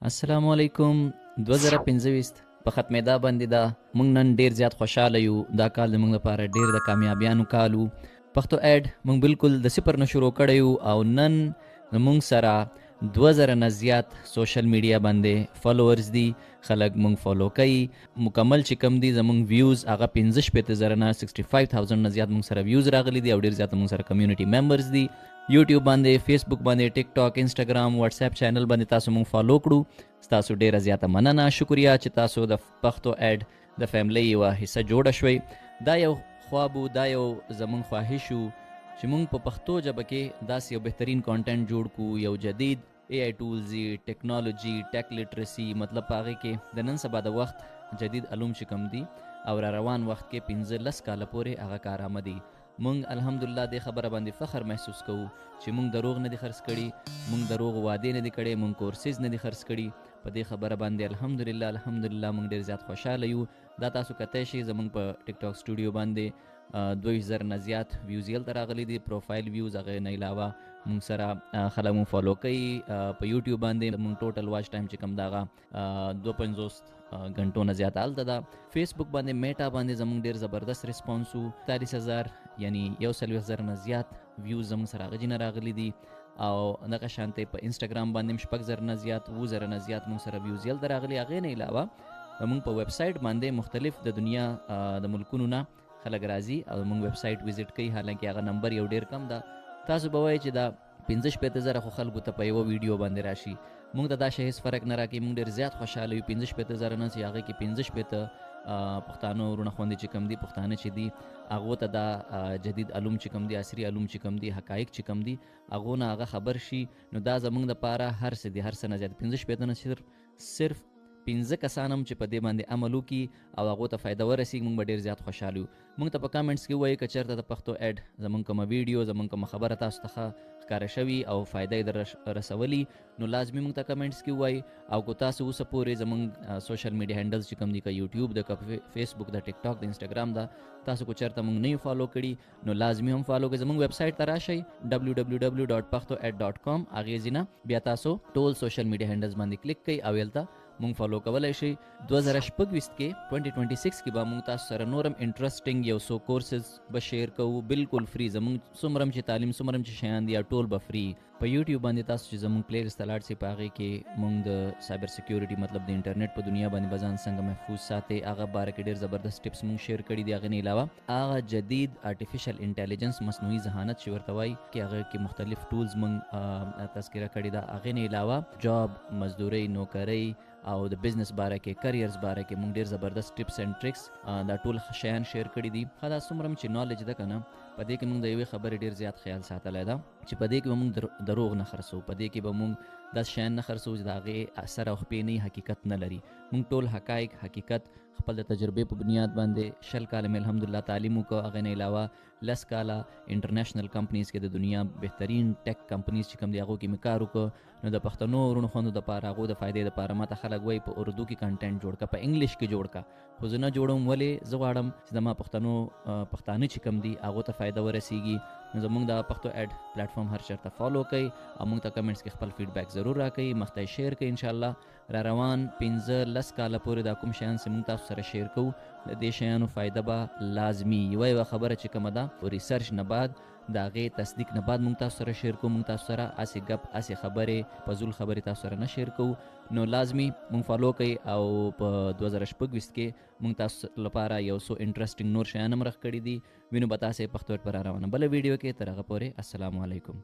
السلام علیکم. 2025 په ختمېدا باندې ده. موږ نن ډیر زیات خوشاله یو. دا کال زموږ لپاره ډیر د کامیابیانو کال و. پښتو اډ موږ بالکل د صفر نه شروع کړی یو او نن زموږ سره 2000 نه زیات سوشل میډیا باندې فالوورز دي. خلک موږ فالو کوي. مکمل چې کم دي زموږ ویوز هغه 15,000 نه 65,000 نه زیات موږ سره ویوز راغلي دي او ډیر زیات موږ سره کمیونټي ممبرز دي. یوټیوب باندې، فیسبوک باندې، ټیک ټاک، انسټاګرام، واتس اپ چینل باندې تاسو مونږ فالو کړو. تاسو ډیره زیاته مننه، شکریا چې تاسو د پښتو اډ د فیملی یوه حصه جوړه شوي. دا یو خواب و، دا یو زمونږ خواهش و چې مونږ په پښتو ژبه کې داسې یو بهترین کانټینټ جوړ کړو. یو جدید اے آی ټولز، ټیکنالوجي، ټیک لټرسي، مطلب په هغې کې د نن سبا د وخت جدید علوم چې کوم دي او را روان وخت کې 15 کاله پورې هغه کارآمه دي. مونږ الحمدلله دې خبره باندې فخر محسوس کوو چې مونږ دروغ نه دي خرڅ کړي، مونږ دروغ وعدې نه دي کړي، مونږ کورسز نه دي خرڅ کړي. په دې خبره باندې الحمدلله مونږ ډېر زیات خوشاله یو. دا تاسو کتای شئ زمونږ په ټیک ټاک سټوډیو باندې 2000 نه زیات ویوز یلته راغلي دي. پروفایل ویوز هغې نه علاوه مونږ سره خلک مونږ فالو کوي. په یوټیوب باندې مونږ ټوټل واچ ټایم چې کوم د هغه 250 غنټو نه زیات هلته ده. فیسبوک باندې میټا باندې زمونږ ډېر زبردست ریسپانس و. 40,000 یعنی 140,000 نه زیات ویوز زمونږ سره هغه جینه راغلي دي. او دغه شانتې په انسټاګرام باندې 6,000 نه زیات 2,000 نه زیات مونږ سره ویوز یلته راغلي. هغې نه علاوه مونږ په ویب سایټ باندې مختلف د دنیا د ملکونو نه خلک راځي او مونږ ویب سایټ وزټ کوي. حالانکه هغه نمبر یو ډیر کم ده. تاسو به وایئ چې دا 15,000 خو خلکو ته په یوه ویډیو باندې راشي. مونږ ته دا شی هېڅ فرق نه راکوي. مونږ ډېر زیات خوشحاله یو. 15,000 نه چې هغې کې 15 پښتانه وروڼه خویندې چې کوم دي، پښتانه چې دي، هغو ته دا جدید علوم چې کوم دي، عصري علوم چې کوم دي، حقایق چې کوم دي، هغو نه هغه خبر شي. نو دا زمونږ دپاره هر څه دي، هر څه نه زیات. 15 نه صرف 15 کسان هم چې په دې باندې عمل وکړي او هغو ته فایده ورسېږي، موږ به ډېر زیات خوشحال یو. موږ ته په کامنټس کې ووایئ که چېرته د پښتو اډ زموږ کومه ویډیو، زموږ کومه خبره تاسو ته ښه ښکاره شوي او فایده یې در رسولي، نو لازمي موږ ته کمنټس کې ووایئ. او که تاسو اوسه پورې زموږ سوشل میډیا هینډلز چې کوم دي، که یوټیوب ده، که فیسبوک ده، ټیک ټاک ده، انسټاګرام ده، تاسو که چېرته موږ نه یو فالو کړي نو لازمي هم فالو کړئ. زموږ ویب سایټ ته راشئ www.paktoad.com. هغې ځینه بیا تاسو ټول سوشل میډیا هینډلز باندې کلیک کړئ او هلته مونږ فالو کولی شئ. 2026 کې 2026 کې به مونږ تاسو سره نورم انټرسټینګ یو څو کورسز به شیر کوو، بالکل فری. زمونږ څومره هم چې تعلیم، څومره هم چې شیان دي، ټول به فری. په یوټیوب باندې تاسو چې زمونږ پلی لسټ ته لاړ شئ، په هغې کې مونږ د سایبر سیکیورټي، مطلب د انټرنیټ په دنیا باندې به ځان څنګه محفوظ ساتئ، هغه باره کې ډېر زبردست ټپس مونږ شیر کړي دي. هغې نه علاوه هغه جدید آرټیفیشل انټیلیجنس، مصنوعي ذهانت چې ورته وایي، کې هغه کې مختلف ټولز مونږ تذکره کړې ده. هغې نه علاوه جاب، مزدورۍ، نوکرۍ او د بزنس باره کې، کریرز باره کې مونږ ډېر زبردست ټپس اینډ ټریکس دا ټول شیان شیر کړي دي. ښه، دا څومره چې نالج ده که نه، په دې کې مونږ د یوې خبرې ډېر زیات خیال ساتلی ده چې په دې کې به مونږ دروغ نه خرڅوو، په دې کې به مونږ داسې شیان نه خرڅوو چې د هغې سر او خپې نه حقیقت نه لري. مونږ ټول حقایق، حقیقت خپل د تجربې په بنیاد باندې 20 کاله مې الحمدلله تعلیم وکړو. هغې نه علاوه 10 کاله انټرنیشنل کمپنیز کې د دنیا بهترین ټیک کمپنیز چې کوم دي هغو کې مې کار وکړو. نو د پښتنو وروڼو خویندو دپاره، هغو د فایدې دپاره ماته خلک وایي په اردو کې کنټینټ جوړ کړه، په انګلیش کې جوړ کړه. خو زه نه جوړوم. ولې؟ زه غواړم چې زما پښتانه چې کوم دي هغو ته فایده ورسیږي. نو زمونږ د پښتو اډ پلیټفارم هر چېرته فالو کوئ او مونږ ته کمنټس کې خپل فیډبیک ضرور راکوئ، مخ ته یې شیر کړئ. انشاءالله را روان 15-10 کاله پورې دا کوم شیان چې مونږ تاسو سره شیر کوو، د دې شیانو فایده به لازمي یوه خبره چې کومه ده، ریسرچ نه بعد، د هغې تصدیق نه بعد مونږ تاسو سره شیر کوو. مونږ تاسو سره هسې ګپ، هسې خبرې، فضول خبرې تاسو سره نه شیر کوو. نو لازمي مونږ فالو کوئ. او په 2026 کې مونږ تاسو لپاره یو څو انټرسټینګ نور شیان هم رخ کړي دي. وینو به تاسې پښتو اډ پر روانه بله ویډیو کې. تر هغه پورې السلام علیکم.